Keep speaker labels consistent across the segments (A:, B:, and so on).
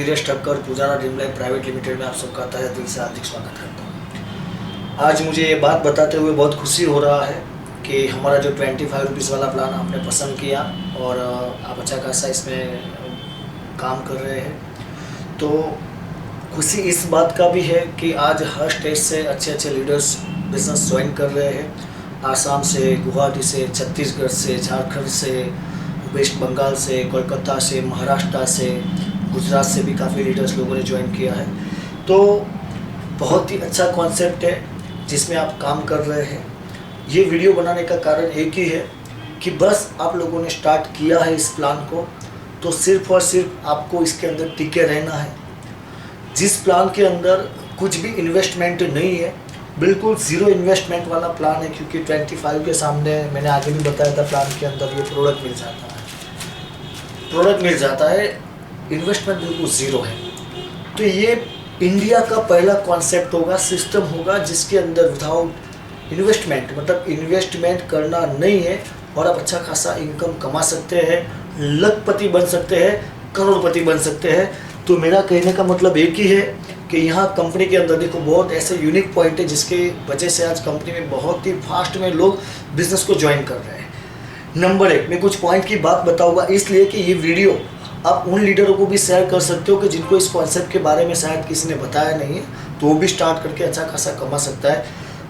A: धीरज Thakkar Pujara ड्रीमलाइफ private limited में आप सबका तहे दिल से हार्दिक स्वागत करता हूँ। आज मुझे ये बात बताते हुए बहुत खुशी हो रहा है कि हमारा जो 25 रुपीज़ वाला प्लान आपने पसंद किया और आप अच्छा खासा इसमें काम कर रहे हैं। तो खुशी इस बात का भी है कि आज हर स्टेट से अच्छे अच्छे लीडर्स बिजनेस ज्वाइन कर रहे हैं। आसाम से, गुवाहाटी से, छत्तीसगढ़ से, झारखंड से, वेस्ट बंगाल से, कोलकाता से, महाराष्ट्र से, गुजरात से भी काफ़ी लीडर्स लोगों ने ज्वाइन किया है। तो बहुत ही अच्छा कॉन्सेप्ट है जिसमें आप काम कर रहे हैं। ये वीडियो बनाने का कारण एक ही है कि बस आप लोगों ने स्टार्ट किया है इस प्लान को, तो सिर्फ और सिर्फ आपको इसके अंदर टिके रहना है। जिस प्लान के अंदर कुछ भी इन्वेस्टमेंट नहीं है, बिल्कुल ज़ीरो इन्वेस्टमेंट वाला प्लान है, क्योंकि 25 के सामने मैंने आगे भी बताया था प्लान के अंदर ये प्रोडक्ट मिल जाता है, इन्वेस्टमेंट बिल्कुल ज़ीरो है। तो ये इंडिया का पहला कॉन्सेप्ट होगा, सिस्टम होगा जिसके अंदर विदाउट इन्वेस्टमेंट, मतलब इन्वेस्टमेंट करना नहीं है और आप अच्छा खासा इनकम कमा सकते हैं, लखपति बन सकते हैं, करोड़पति बन सकते हैं। तो मेरा कहने का मतलब एक ही है कि यहाँ कंपनी के अंदर देखो बहुत ऐसे यूनिक पॉइंट है जिसके वजह से आज कंपनी में बहुत ही फास्ट में लोग बिजनेस को ज्वाइन कर रहे हैं। नंबर 1, मैं कुछ पॉइंट की बात बताऊंगा इसलिए कि ये वीडियो आप उन लीडरों को भी शेयर कर सकते हो कि जिनको इस कॉन्सेप्ट के बारे में शायद किसी ने बताया नहीं है, तो वो भी स्टार्ट करके अच्छा खासा कमा सकता है।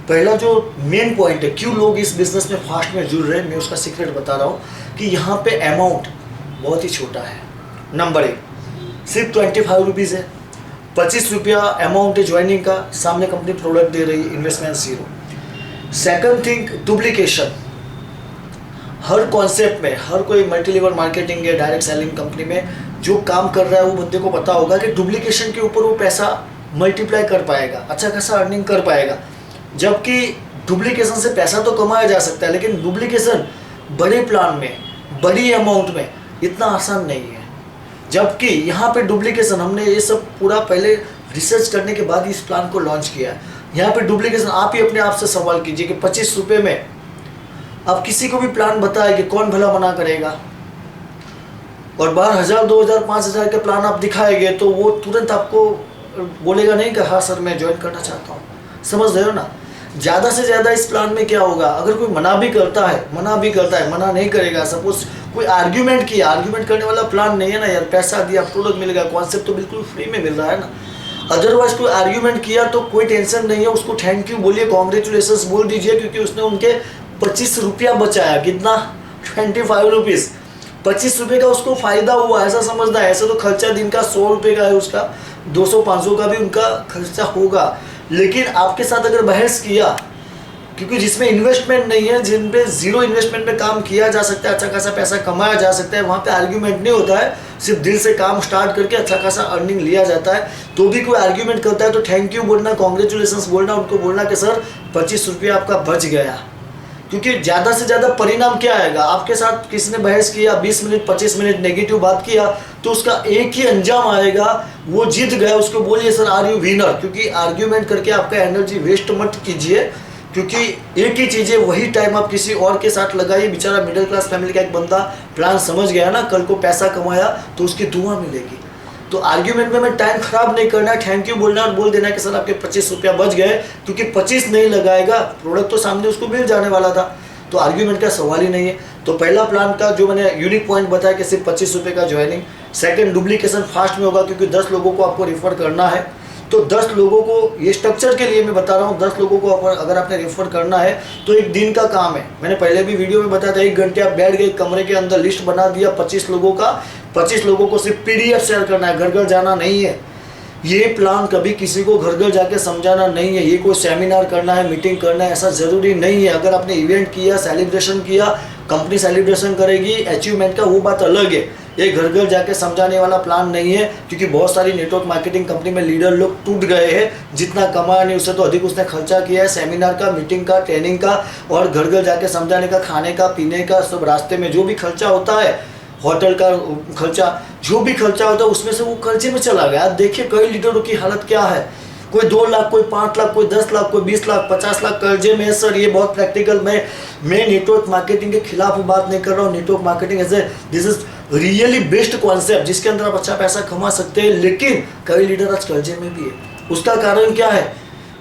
A: पहला जो मेन पॉइंट है क्यों लोग इस बिज़नेस में फास्ट में जुड़ रहे हैं, मैं उसका सीक्रेट बता रहा हूँ कि यहाँ पे अमाउंट बहुत ही छोटा है। नंबर 1, सिर्फ 25 रुपीज़ है, 25 रुपया अमाउंट है ज्वाइनिंग का, सामने कंपनी प्रोडक्ट दे रही है, investment zero. Second thing, duplication. हर कॉन्सेप्ट में हर कोई मल्टी लेवल मार्केटिंग या डायरेक्ट सेलिंग कंपनी में जो काम कर रहा है वो बंदे को पता होगा कि डुप्लीकेशन के ऊपर वो पैसा मल्टीप्लाई कर पाएगा, अच्छा खासा अर्निंग कर पाएगा। जबकि डुप्लीकेशन से पैसा तो कमाया जा सकता है, लेकिन डुप्लीकेशन बड़े प्लान में, बड़ी अमाउंट में इतना आसान नहीं है। जबकि यहाँ पे डुप्लीकेशन, हमने ये सब पूरा पहले रिसर्च करने के बाद इस प्लान को लॉन्च किया है। यहाँ पे डुप्लीकेशन, आप ही अपने आप से सवाल कीजिए कि 25 रुपये में आप किसी को भी प्लान बताए कि कौन भला मना करेगा। और बाहर 1000, 2000, 5000 के प्लान आप दिखाएंगे तो वो तुरंत आपको बोलेगा नहीं कि हाँ सर मैं ज्वाइन करना चाहता हूँ। समझ रहे हो ना। ज़्यादा से ज़्यादा इस प्लान में क्या होगा, अगर कोई मना भी करता है, मना नहीं करेगा। सपोज कोई आर्ग्यूमेंट किया, आर्ग्यूमेंट करने वाला प्लान नहीं है ना यार, पैसा दिया प्रोडक्ट मिलेगा, कॉन्सेप्ट तो बिल्कुल फ्री में मिल रहा है ना। अदरवाइज कोई आर्ग्यूमेंट किया तो कोई टेंशन नहीं है, उसको थैंक यू बोलिए, कॉन्ग्रेचुलेसन्स बोल दीजिए, क्योंकि उसने उनके 25 रुपया बचाया। कितना? 25 रुपीज़। 25 रुपये का उसको फ़ायदा हुआ, ऐसा समझना है। ऐसे तो खर्चा दिन का 100 रुपये का है उसका, 200-500 का भी उनका खर्चा होगा। लेकिन आपके साथ अगर बहस किया, क्योंकि जिसमें इन्वेस्टमेंट नहीं है, जिन पे ज़ीरो इन्वेस्टमेंट में काम किया जा सकता है, अच्छा खासा पैसा कमाया जा सकता है, वहाँ पे आर्ग्यूमेंट नहीं होता है, सिर्फ दिल से काम स्टार्ट करके अच्छा खासा अर्निंग लिया जाता है। तो भी कोई आर्ग्यूमेंट करता है तो थैंक यू बोलना, कॉन्ग्रेचुलेसन्स बोलना, उनको बोलना कि सर 25 रुपया आपका बच गया। क्योंकि ज़्यादा से ज़्यादा परिणाम क्या आएगा, आपके साथ किसी ने बहस किया, 20 मिनट 25 मिनट नेगेटिव बात किया, तो उसका एक ही अंजाम आएगा, वो जीत गया। उसको बोलिए सर आर यू विनर। क्योंकि आर्ग्यूमेंट करके आपका एनर्जी वेस्ट मत कीजिए, क्योंकि एक ही चीज़ है, वही टाइम आप किसी और के साथ लगाइए। बेचारा मिडिल क्लास फैमिली का एक बंदा प्लान समझ गया ना, कल को पैसा कमाया तो उसकी दुआ मिलेगी। तो आर्ग्यूमेंट में मैं टाइम खराब नहीं करना है, थैंक यू बोलना और बोल देना कि सर आपके 25 रुपया बच गए, क्योंकि 25 नहीं लगाएगा, प्रोडक्ट तो सामने उसको मिल जाने वाला था। तो आर्ग्यूमेंट का सवाल ही नहीं है। तो पहला प्लान का जो मैंने यूनिक पॉइंट बताया कि सिर्फ 25 रुपये का ज्वाइनिंग। सेकंड, डुप्लीकेशन फास्ट में होगा, क्योंकि 10 लोगों को आपको रेफर करना है। तो 10 लोगों को, ये स्ट्रक्चर के लिए मैं बता रहा हूँ, 10 लोगों को अगर आपने रेफर करना है तो एक दिन का काम है। मैंने पहले भी वीडियो में बताया था, 1 घंटे आप बैठ गए कमरे के अंदर, लिस्ट बना दिया 25 लोगों का। 25 लोगों को सिर्फ PDF शेयर करना है, घर घर जाना नहीं है। ये प्लान कभी किसी को घर घर जाके समझाना नहीं है, ये कोई सेमिनार करना है, मीटिंग करना है, ऐसा ज़रूरी नहीं है। अगर आपने इवेंट किया, सेलिब्रेशन किया, कंपनी सेलिब्रेशन करेगी, अचीवमेंट का, वो बात अलग है। ये घर घर जाके समझाने वाला प्लान नहीं है, क्योंकि बहुत सारी नेटवर्क मार्केटिंग कंपनी में लीडर लोग टूट गए हैं। जितना कमाया नहीं उससे तो अधिक उसने खर्चा किया है सेमिनार का, मीटिंग का, ट्रेनिंग का, और घर घर जाके समझाने का, खाने का, पीने का, सब रास्ते में जो भी खर्चा होता है, होटल का खर्चा, जो भी खर्चा होता है उसमें से वो कर्जे में चला गया। देखिए कई लीडरों की हालत क्या है, कोई 2 लाख, कोई 5 लाख, कोई 10 लाख, कोई 20 लाख, 50 लाख कर्जे में है सर। ये बहुत प्रैक्टिकल, मैं नेटवर्क मार्केटिंग के खिलाफ बात नहीं कर रहा हूँ। Network marketing this is really best concept जिसके अंदर आप अच्छा पैसा कमा सकते हैं, लेकिन कई लीडर आज कर्जे में भी है। उसका कारण क्या है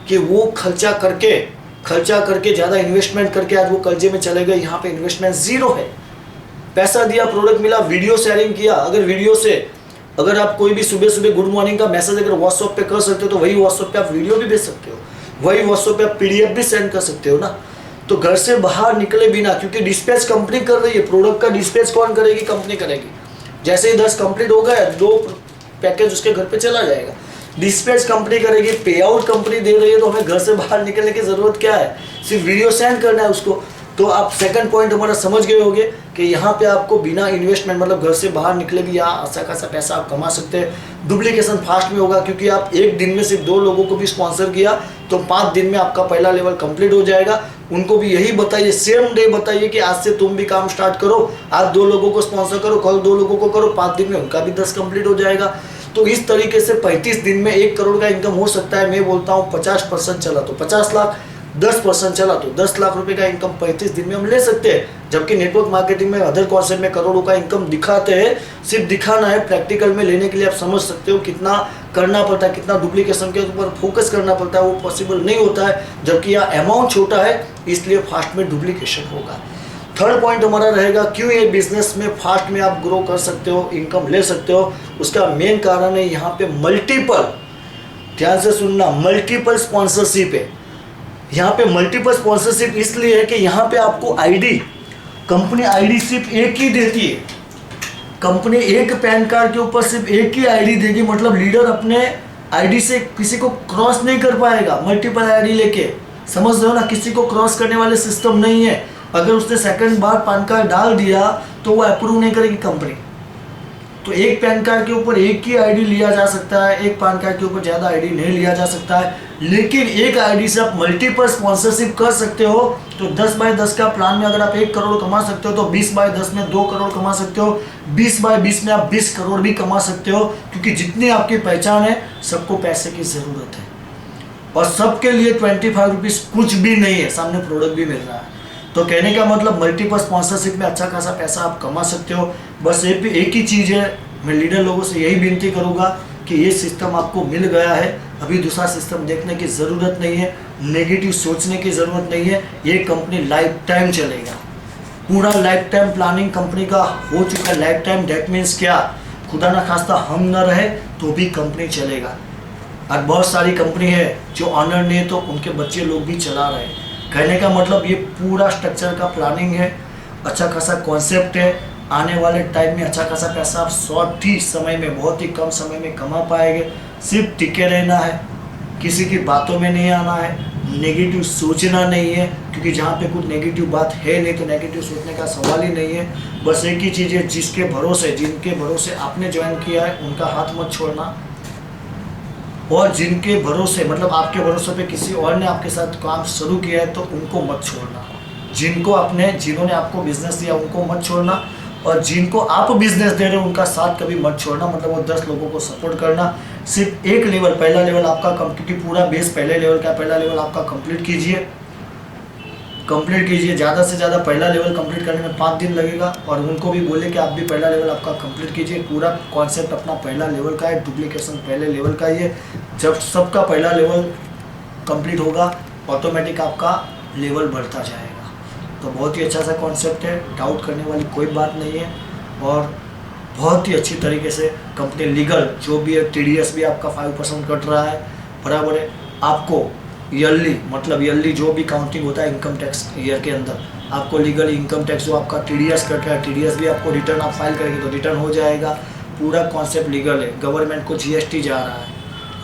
A: कि वो खर्चा करके ज़्यादा इन्वेस्टमेंट करके आज वो कर्जे में चले गए। यहाँ पे इन्वेस्टमेंट जीरो है। पैसा दिया, प्रोडक्ट मिला, वीडियो शेयरिंग किया। अगर आप कोई भी सुबह गुड मॉर्निंग का मैसेज अगर व्हाट्सएप पे कर सकते हो तो वही व्हाट्सएप पे आप वीडियो भी भेज सकते हो, वही व्हाट्सएप पे आप पीडीएफ भी सेंड कर सकते हो ना। तो घर से बाहर निकले बिना, क्योंकि डिस्पैच कंपनी कर रही है, प्रोडक्ट का डिस्पैच कौन करेगी? कंपनी करेगी। जैसे ही 10 कंप्लीट हो गया, 2 पैकेज उसके घर पे चला जाएगा। डिस्पैच कंपनी करेगी, पे आउट कंपनी दे रही है, तो हमें घर से बाहर निकलने की जरूरत क्या है? सिर्फ वीडियो सेंड करना है उसको। तो आप सेकंड पॉइंट हमारा समझ गए होंगे कि यहाँ पे आपको बिना इन्वेस्टमेंट मतलब घर से बाहर निकले भी यहाँ अच्छा खासा पैसा आप कमा सकते हैं। डुप्लीकेशन फास्ट में होगा, क्योंकि आप एक दिन में सिर्फ 2 लोगों को भी स्पॉन्सर किया तो 5 दिन में आपका पहला लेवल कंप्लीट हो जाएगा। उनको भी यही बताइए, सेम डे बताइए कि आज से तुम भी काम स्टार्ट करो, आज 2 लोगों को स्पॉन्सर करो, कल 2 लोगों को करो, 5 दिन में उनका भी 10 कंप्लीट हो जाएगा। तो इस तरीके से 35 दिन में 1 करोड़ का इनकम हो सकता है। मैं बोलता हूँ 50% चला तो 50 लाख, 10% चला तो 10 लाख रुपए का इनकम 35 दिन में हम ले सकते हैं। जबकि नेटवर्क मार्केटिंग में अदर कॉन्सेप्ट में करोड़ों का इनकम दिखाते हैं। सिर्फ दिखाना है, प्रैक्टिकल में लेने के लिए आप समझ सकते हो कितना करना पड़ता है, कितना डुप्लीकेशन के ऊपर फोकस करना पड़ता है। वो पॉसिबल नहीं होता है, जबकि यहाँ अमाउंट छोटा है, इसलिए फास्ट में डुप्लीकेशन होगा। थर्ड पॉइंट हमारा रहेगा क्यों ये बिजनेस में फास्ट में आप ग्रो कर सकते हो, इनकम ले सकते हो। उसका मेन कारण है यहाँ पे मल्टीपल, ध्यान से सुनना, मल्टीपल स्पॉन्सरशिप है। यहाँ पे मल्टीपल स्पॉन्सरशिप इसलिए है कि यहाँ पे आपको आईडी, कंपनी आईडी सिर्फ एक ही देती है। कंपनी एक पैन कार्ड के ऊपर सिर्फ एक ही आईडी देगी, मतलब लीडर अपने आईडी से किसी को क्रॉस नहीं कर पाएगा। मल्टीपल आईडी लेके, समझ रहे हो ना, किसी को क्रॉस करने वाले सिस्टम नहीं है। अगर उसने सेकंड बार पैन कार्ड डाल दिया तो वो अप्रूव नहीं करेगी कंपनी। तो एक पैन कार्ड के ऊपर एक ही आईडी लिया जा सकता है, एक पैन कार्ड के ऊपर ज़्यादा आईडी नहीं लिया जा सकता है। लेकिन एक आईडी से आप मल्टीपल स्पॉन्सरशिप कर सकते हो। तो 10/10 का प्लान में अगर आप 1 करोड़ कमा सकते हो तो 20/10 में 2 करोड़ कमा सकते हो, 20/20 में आप 20 करोड़ भी कमा सकते हो। क्योंकि जितनी आपकी पहचान है, सबको पैसे की ज़रूरत है और सबके लिए 25 रुपीज़ कुछ भी नहीं है, सामने प्रोडक्ट भी मिल रहा है। तो कहने का मतलब मल्टीपल स्पॉन्सरशिप में अच्छा खासा पैसा आप कमा सकते हो। बस एक ही चीज़ है, मैं लीडर लोगों से यही विनती करूँगा कि ये सिस्टम आपको मिल गया है, अभी दूसरा सिस्टम देखने की ज़रूरत नहीं है, नेगेटिव सोचने की ज़रूरत नहीं है। ये कंपनी लाइफ टाइम चलेगा, पूरा लाइफ टाइम प्लानिंग कंपनी का हो चुका है। लाइफ टाइम डेट मीन्स क्या? खुदा ना खास्ता हम न रहे तो भी कंपनी चलेगा। और बहुत सारी कंपनी है जो ऑनर नहीं है तो उनके बच्चे लोग भी चला रहे हैं। कहने का मतलब ये पूरा स्ट्रक्चर का प्लानिंग है, अच्छा खासा कॉन्सेप्ट है। आने वाले टाइम में अच्छा खासा पैसा आप शॉर्ट ही समय में, बहुत ही कम समय में कमा पाएंगे। सिर्फ टिके रहना है, किसी की बातों में नहीं आना है, नेगेटिव सोचना नहीं है, क्योंकि जहाँ पे कुछ नेगेटिव बात है नहीं तो नेगेटिव सोचने का सवाल ही नहीं है। बस एक ही चीज़ है, जिनके भरोसे आपने ज्वाइन किया है उनका हाथ मत छोड़ना, और जिनके भरोसे मतलब आपके भरोसे पे किसी और ने आपके साथ काम शुरू किया है तो उनको मत छोड़ना। जिन्होंने आपको बिजनेस दिया उनको मत छोड़ना, और जिनको आप बिजनेस दे रहे हो उनका साथ कभी मत छोड़ना। मतलब वो 10 लोगों को सपोर्ट करना। सिर्फ एक लेवल, पहला लेवल आपका क्योंकि पूरा बेस पहले लेवल का, पहला लेवल आपका कंप्लीट कीजिए। ज़्यादा से ज़्यादा पहला लेवल कंप्लीट करने में 5 दिन लगेगा, और उनको भी बोले कि आप भी पहला लेवल आपका कंप्लीट कीजिए। पूरा कॉन्सेप्ट अपना पहला लेवल का है, डुप्लीकेशन पहले लेवल का ही है। जब सबका पहला लेवल कंप्लीट होगा ऑटोमेटिक आपका लेवल बढ़ता जाएगा। तो बहुत ही अच्छा सा कॉन्सेप्ट है, डाउट करने वाली कोई बात नहीं है। और बहुत ही अच्छी तरीके से कंपनी लीगल जो भी है, TDS भी आपका 5% कट रहा है, बराबर है। आपको ईयरली जो भी काउंटिंग होता है इनकम टैक्स ईयर के अंदर, आपको लीगल इनकम टैक्स जो आपका TDS कट रहा है, TDS भी आपको रिटर्न आप फाइल करेंगे तो रिटर्न हो जाएगा। पूरा कॉन्सेप्ट लीगल है। गवर्नमेंट को GST जा रहा है,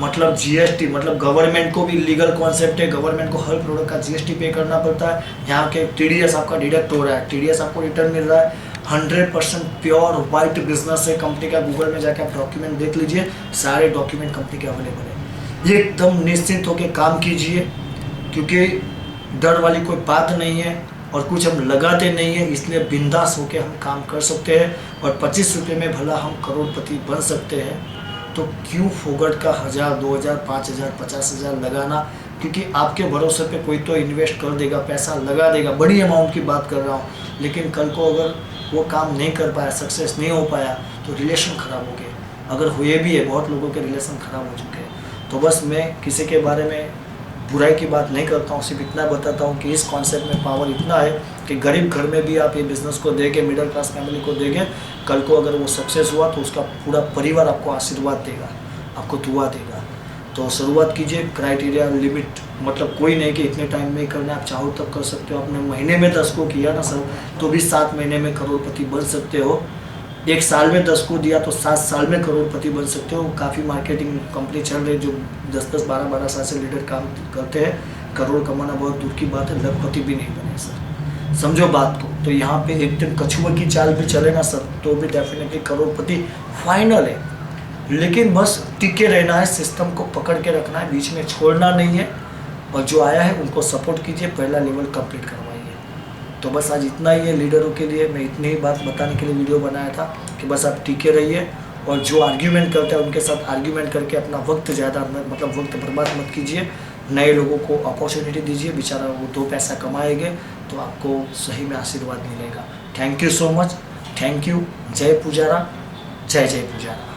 A: मतलब GST मतलब गवर्नमेंट को भी लीगल कॉन्सेप्ट है। गवर्नमेंट को हर प्रोडक्ट का GST पे करना पड़ता है। यहाँ के TDS आपका डिडक्ट हो रहा है, TDS आपको रिटर्न मिल रहा है। 100% प्योर वाइट बिजनेस है कंपनी का। गूगल में जाके आप डॉक्यूमेंट देख लीजिए, सारे डॉक्यूमेंट कंपनी के अवेलेबल है। ये एकदम निश्चिंत होकर काम कीजिए, क्योंकि डर वाली कोई बात नहीं है और कुछ हम लगाते नहीं है, इसलिए बिंदास होकर हम काम कर सकते हैं। और 25 रुपये में भला हम करोड़पति बन सकते हैं। तो क्यों फोगट का 1000, 2000, 5000, 50,000 लगाना, क्योंकि आपके भरोसे पे कोई तो इन्वेस्ट कर देगा, पैसा लगा देगा, बड़ी अमाउंट की बात कर रहा हूँ, लेकिन कल को अगर वो काम नहीं कर पाया, सक्सेस नहीं हो पाया, तो रिलेशन ख़राब हो गए। अगर हुए भी है, बहुत लोगों के रिलेशन ख़राब हो चुके हैं। तो बस मैं किसी के बारे में बुराई की बात नहीं करता हूँ, सिर्फ इतना बताता हूँ कि इस कॉन्सेप्ट में पावर इतना है कि गरीब घर में भी आप ये बिज़नेस को देंगे, मिडिल क्लास फैमिली को देंगे, कल को अगर वो सक्सेस हुआ तो उसका पूरा परिवार आपको आशीर्वाद देगा, आपको दुआ देगा। तो शुरुआत कीजिए। क्राइटेरिया लिमिट मतलब कोई नहीं कि इतने टाइम में ही करना, आप चाहो तब कर सकते हो। आपने महीने में 10 को किया ना सर, तो भी 7 महीने में करोड़पति बन सकते हो। 1 साल में 10 को दिया तो 7 साल में करोड़पति बन सकते हो। काफ़ी मार्केटिंग कंपनी चल रही है जो 10-10, 12-12 साल से लीडर काम करते हैं। करोड़ कमाना बहुत दूर की बात है, लखपति भी नहीं बने सर, समझो बात को। तो यहाँ पे एकदम कछुआ की चाल भी चले ना सर, तो भी डेफिनेटली करोड़पति फाइनल है। लेकिन बस टिके रहना है, सिस्टम को पकड़ के रखना है, बीच में छोड़ना नहीं है, और जो आया है उनको सपोर्ट कीजिए, पहला लेवल कंप्लीट करवाइए। तो बस आज इतना ही है लीडरों के लिए, मैं इतनी ही बात बताने के लिए वीडियो बनाया था कि बस आप टिके रहिए, और जो आर्ग्यूमेंट करते हैं उनके साथ आर्ग्यूमेंट करके अपना वक्त ज़्यादा मतलब वक्त बर्बाद मत कीजिए। नए लोगों को अपॉर्चुनिटी दीजिए, बेचारा वो 2 पैसा कमाएंगे तो आपको सही में आशीर्वाद मिलेगा। Thank you so much, thank you. जय पुजारा, जय जय पुजारा।